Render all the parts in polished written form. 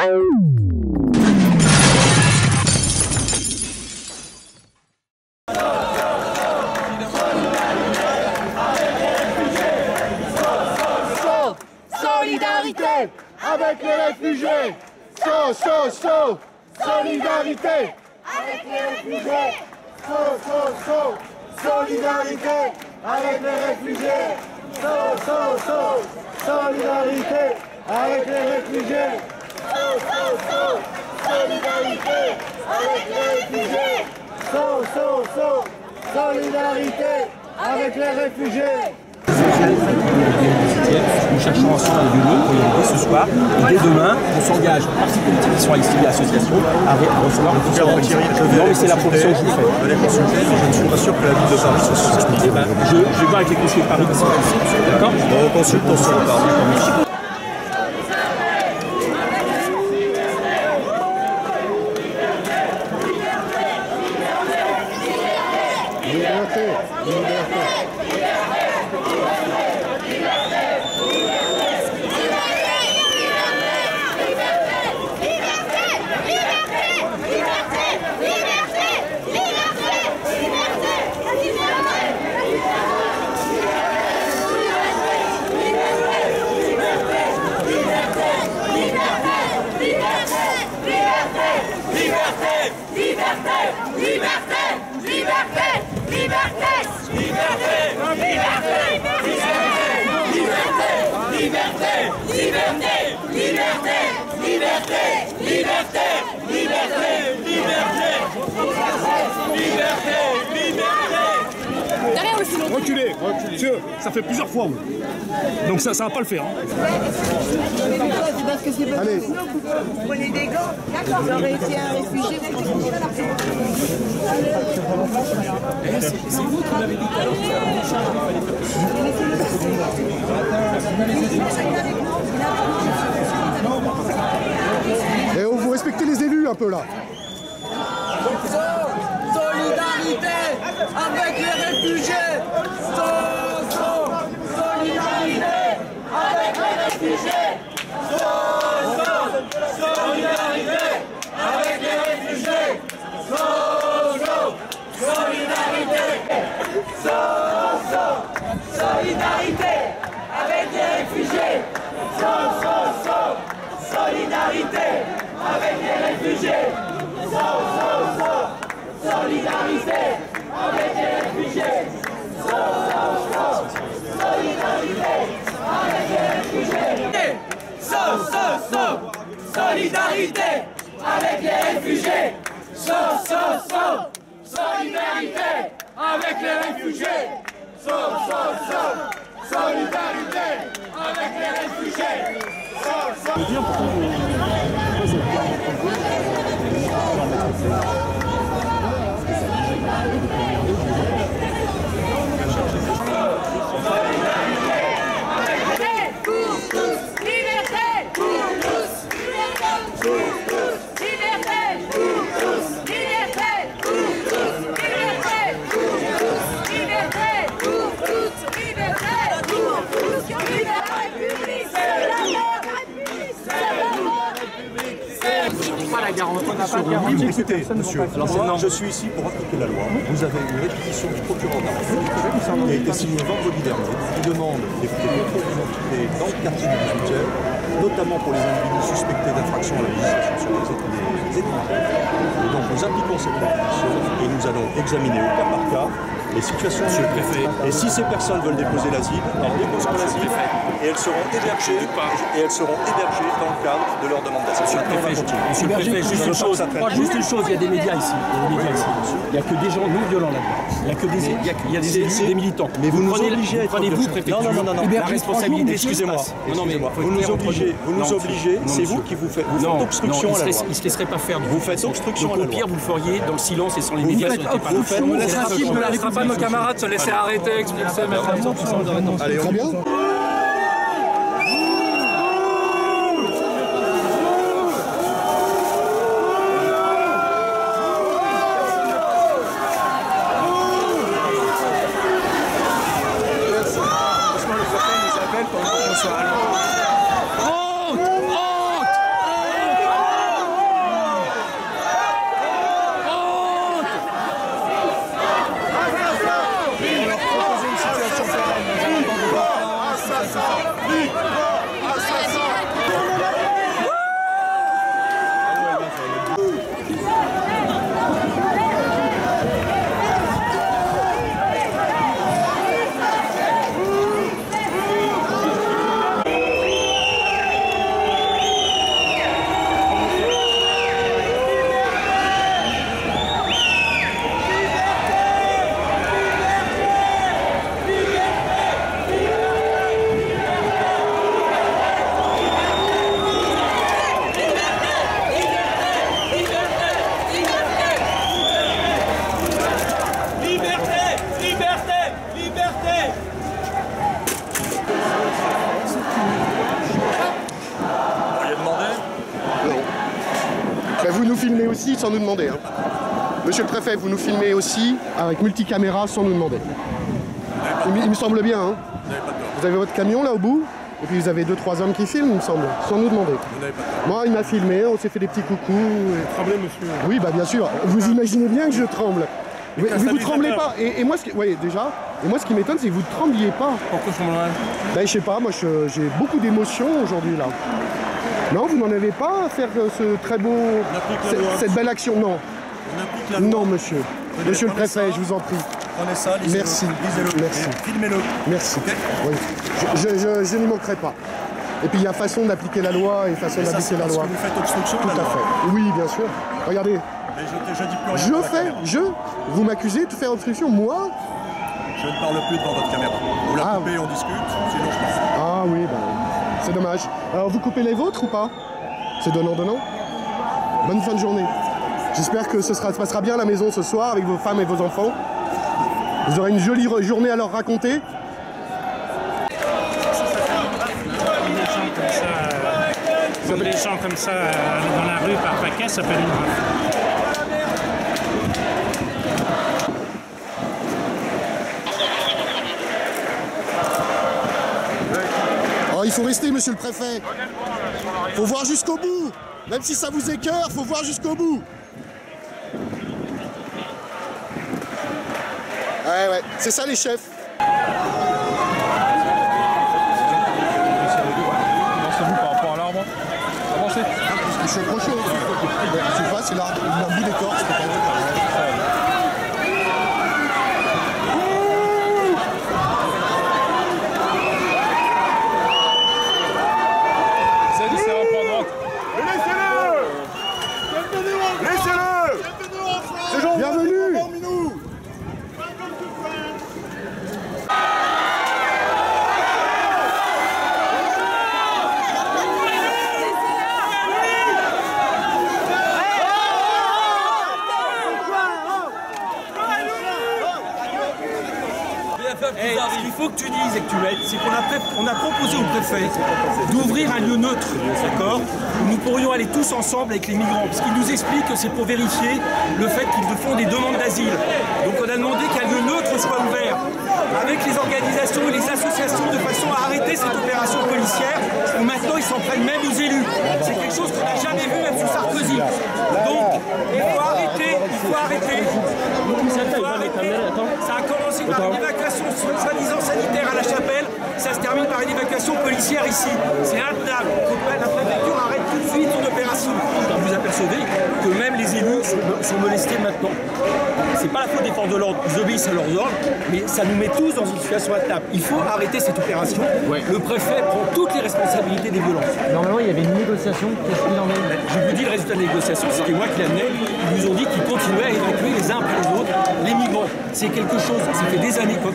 Solidarité avec les réfugiés. Solidarité avec les réfugiés. Solidarité avec les réfugiés. Solidarité avec les réfugiés. Solidarité avec les réfugiés. Solidarité avec les réfugiés. Nous cherchons ensemble un lieu pour y arriver ce soir. Dès demain, on s'engage, partis politiques qui sont ici, l'association, à recevoir le soutien. Non, mais c'est la proposition que je vous fais. Je ne suis pas sûr que la ville de Paris soit susceptible. Je vais voir avec les conseillers de Paris qui sont ici. D'accord ? On consulte, on se reparle. Reculez, monsieur, ça fait plusieurs fois. Donc ça va pas le faire. Allez. Vous prenez des gants, vous aurez été un réfugié. C'est vous qui m'avez dit tout à l'heure. Et vous respectez les élus un peu là. Solidarité avec les réfugiés. Solidarité avec les réfugiés. Solidarité avec les réfugiés. Solidarité. Solidarité avec les réfugiés. Solidarité avec les réfugiés. Solidarité avec les réfugiés. Solidarité avec les réfugiés. Solidarité avec les réfugiés. Solidarité avec les réfugiés. Solidarité avec les réfugiés. Écoutez, monsieur, je suis ici pour appliquer la loi. Vous avez une réquisition du procureur de la République qui a été signée vendredi dernier, qui demande des contrôles d'identité dans le quartier du 18e, notamment pour les individus suspectés d'infraction à la législation sur les étrangers. Et donc nous appliquons cette réquisition et nous allons examiner au cas par cas les situations sur le préfet. Et si ces personnes veulent déposer l'asile, elles déposeront l'asile et elles seront hébergées dans le cadre de leur demande d'asile. Monsieur le préfet, juste une chose, il y a des médias ici. Il n'y a que des gens non violents là-dedans. Il y a que des élus, des militants. Mais vous nous obligez à être... Prenez-vous, préfet. Non. La responsabilité, excusez-moi. Vous nous obligez, c'est vous qui vous faites obstruction à la loi. Il ne se laisserait pas faire. Vous faites obstruction à la loi. Au pire, vous le feriez dans le silence et sans les médias. On ne laissera pas nos camarades se laisser arrêter, expulser, mettre en temps. Allez, Très bien. vous nous filmez aussi sans nous demander. Hein. Monsieur le préfet, vous nous filmez aussi avec multicaméra sans nous demander. Il me semble bien. Hein. Vous avez votre camion là au bout, et puis vous avez 2-3 hommes qui filment, il me semble, sans nous demander. Moi, il m'a filmé, on s'est fait des petits coucous. Et... Tremblez, monsieur. Oui, bah bien sûr. Vous imaginez bien que je tremble. Vous tremblez pas. Et moi, déjà. Et moi, ce qui m'étonne, c'est que vous ne trembliez pas. Pourquoi je tremblerais? Ben, je sais pas. Moi, j'ai beaucoup d'émotions aujourd'hui là. Non, vous n'en avez pas à faire ce très beau, cette belle action. Non. Non, monsieur. Monsieur le préfet, je vous en prie. Prenez ça, lisez-le. Merci. Lisez-le. Merci. Filmez-le. Merci. Okay. Oui. Je n'y manquerai pas. Et puis il y a façon d'appliquer la loi et façon d'appliquer la loi. Que vous faites obstruction. Tout à fait. Oui, bien sûr. Regardez. Mais je dis plus rien. Vous m'accusez de faire obstruction, moi? Je ne parle plus devant votre caméra. Vous la coupez, on discute, sinon je passe. Ah oui, ben, c'est dommage. Alors vous coupez les vôtres ou pas? C'est donnant-donnant. Bonne fin de journée. J'espère que se passera bien à la maison ce soir avec vos femmes et vos enfants. Vous aurez une jolie journée à leur raconter. Des gens comme ça dans la rue par paquet, ça peut être grave. Oh, il faut rester, monsieur le préfet. Faut voir jusqu'au bout. Même si ça vous écœure, faut voir jusqu'au bout. Ouais, c'est ça les chefs. Je suis accroché. Je sais pas, c'est là, un bout d'écorce. Bienvenue. Ce qu'il faut que tu dises et que tu mettes, c'est qu'on a proposé au préfet d'ouvrir un lieu neutre, d'accord, où nous pourrions aller tous ensemble avec les migrants, parce qu'il nous explique que c'est pour vérifier le fait qu'ils font des demandes d'asile. Donc on a demandé qu'un lieu neutre soit ouvert avec les organisations et les associations de façon à arrêter cette opération policière où maintenant ils s'en prennent même aux élus. C'est quelque chose qu'on n'a jamais vu même sous Sarkozy. Donc il faut arrêter, Ça a commencé par une évacuation soi-disant sanitaire à la Chapelle, ça se termine par une évacuation policière ici. C'est intenable. La préfecture arrête tout de suite son opération. Vous apercevez que même les élus sont molestés maintenant. C'est pas la faute des forces de l'ordre, ils obéissent à leurs ordres, mais ça nous met tous dans une situation intenable. Il faut arrêter cette opération. Ouais. Le préfet prend toutes les responsabilités des violences. Normalement, il y avait une négociation. Qu'est-ce qu'il en est? Je vous dis le résultat de la négociation, c'était moi qui l'amenais. Ils nous ont dit qu'ils continuaient à évacuer les uns après les autres les migrants. C'est quelque chose, ça fait des années quand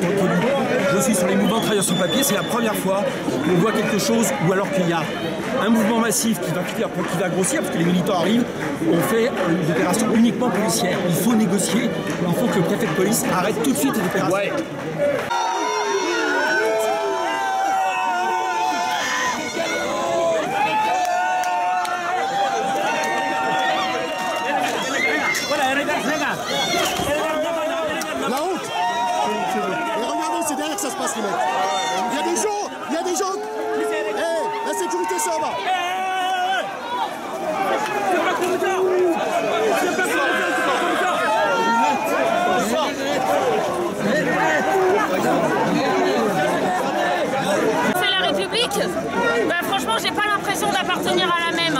je suis sur les mouvements de travailleurs sans papier, c'est la première fois qu'on voit quelque chose où alors qu'il y a un mouvement massif qui va grossir, parce que les militants arrivent, on fait une opération uniquement policière. Il faut négocier, il faut que le préfet de police arrête tout de suite les opérations. Ouais. La honte. Et regardez, c'est derrière que ça se passe les mecs. Il y a des gens. La sécurité ça va. C'est la République. Bah, franchement, j'ai pas l'impression d'appartenir à la même.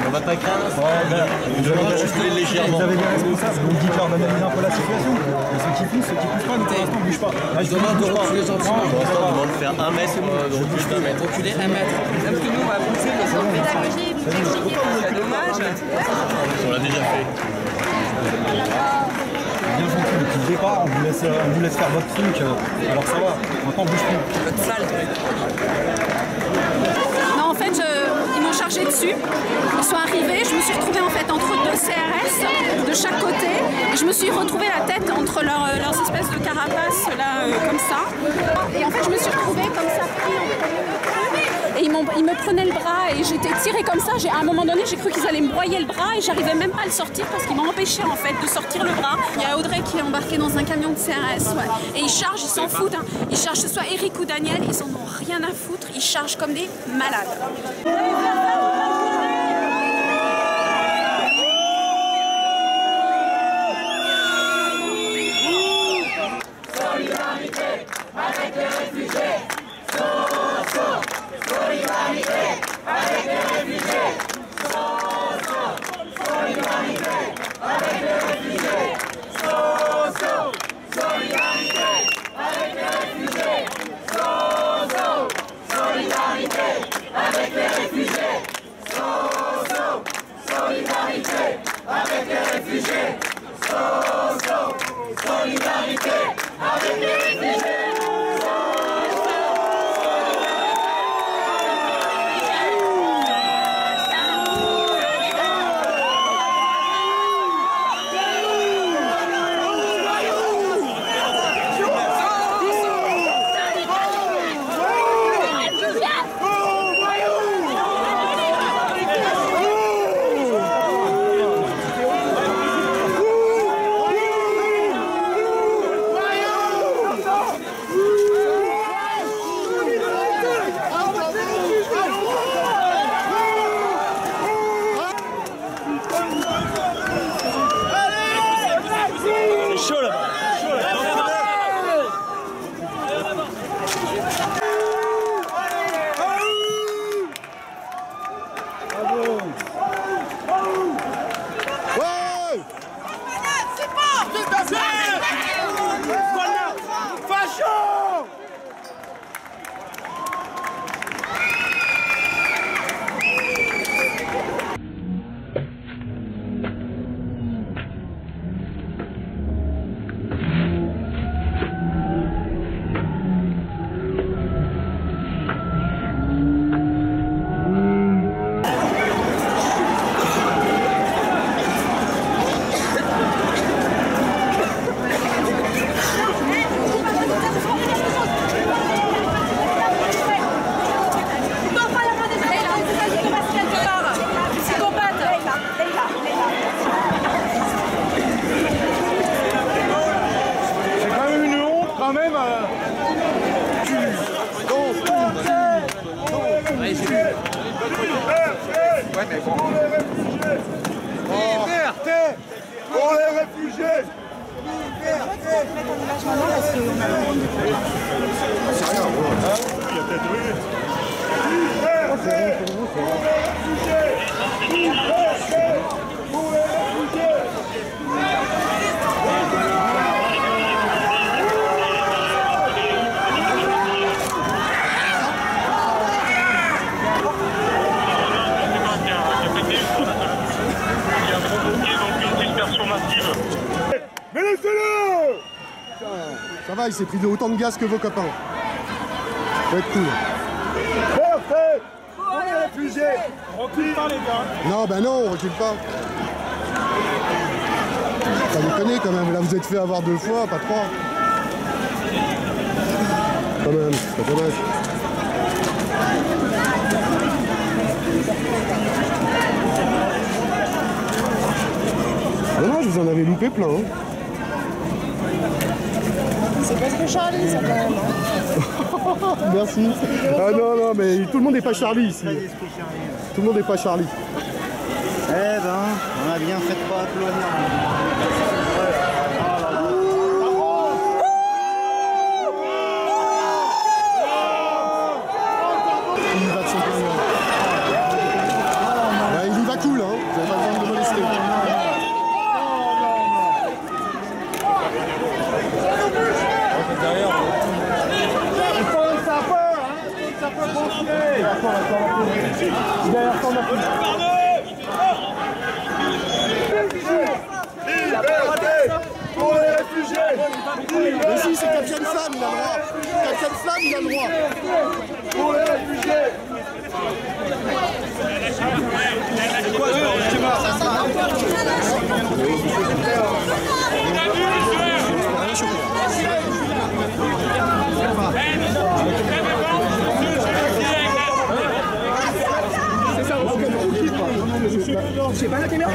On va pas craindre. Vous avez bien responsable. Donc dites-leur d'analyser un peu la situation. Ceux qui poussent pas, pour l'instant, bouge pas. Là, je demande de reculer gentiment. Pour l'instant, on demande de faire 1 mètre de recul d'un mètre. Reculer 1 mètre. Même que nous, on va pousser parce qu'on fait pédagogie. C'est dommage. On l'a déjà fait. Bien gentil, depuis le départ, on vous laisse faire votre truc. Alors ça va, maintenant bouge plus. Votre salle. Non, en fait, ils m'ont chargé dessus. Ils sont arrivés, je me suis retrouvée en fait entre deux CRS de chaque côté. Et je me suis retrouvée la tête entre leurs espèces de carapaces là, comme ça. Et en fait, je me suis retrouvée comme ça pris entre eux. Et ils me prenaient le bras et j'étais tirée comme ça. À un moment donné, j'ai cru qu'ils allaient me broyer le bras et j'arrivais même pas à le sortir parce qu'ils m'ont empêché en fait de sortir le bras. Il y a Audrey qui est embarquée dans un camion de CRS, ouais. Et ils chargent, ils s'en foutent. Hein. Ils chargent, que ce soit Eric ou Daniel, ils en ont rien à foutre. Ils chargent comme des malades. Solidarité avec les réfugiés. Solidarité avec les réfugiés. Solidarité avec les réfugiés. Solidarité avec les réfugiés. Solidarité avec les réfugiés. Solidarité avec les réfugiés. Solidarité avec les réfugiés. Liberté pour les réfugiés. Mais laissez-le! Ça va, il s'est pris autant de gaz que vos copains. Ça va être cool. Parfait! Pour les réfugiés! On recule pas les gars. Non, bah non, on recule pas. Ça déconne quand même, là vous êtes fait avoir 2 fois, pas 3. Quand même, c'est pas dommage. Non, je vous en avais loupé plein. Hein. C'est parce que Charlie, ça quand même. Merci. Ah non, non, mais tout le monde n'est pas Charlie ici. Tout le monde n'est pas Charlie. Eh ben, on a bien fait de pas applaudir. Il va de son plein. Ouais, il y va cool, hein. Vous n'avez pas besoin de le molester. Pour les réfugiés. Mais si, c'est Capitaine Flamme, il a le droit. Capitaine Flamme, il a le droit. Pour les réfugiés. C'est pas la caméra.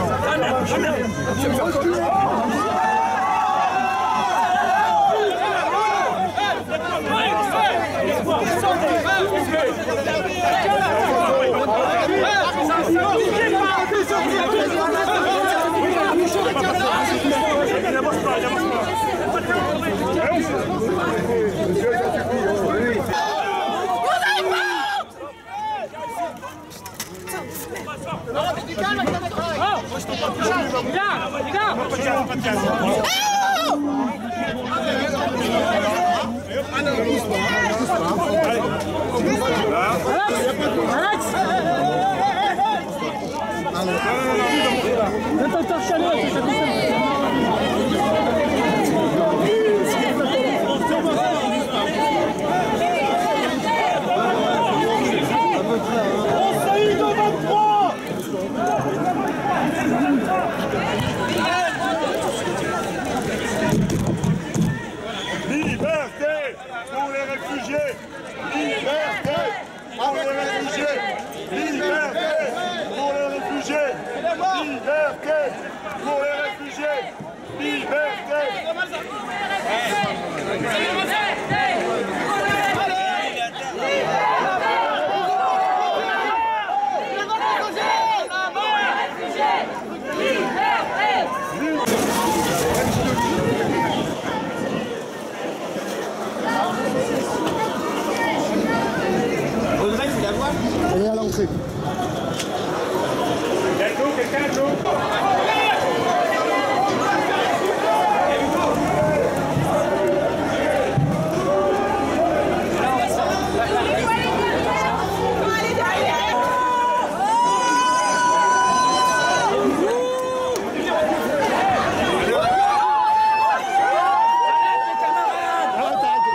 Elle est à l'entrée.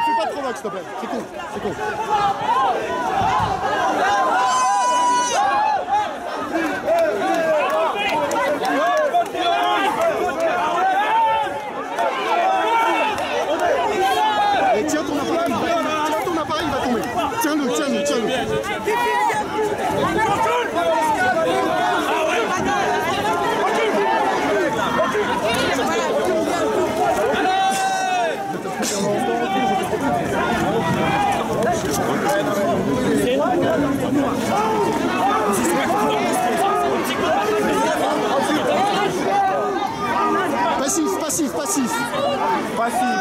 Fais pas trop vague, s'il te plaît. C'est cool, c'est cool. Tiens ton appareil, il va tomber. Tiens-le, tiens-le, tiens-le. Passif, passif, passif. Passif.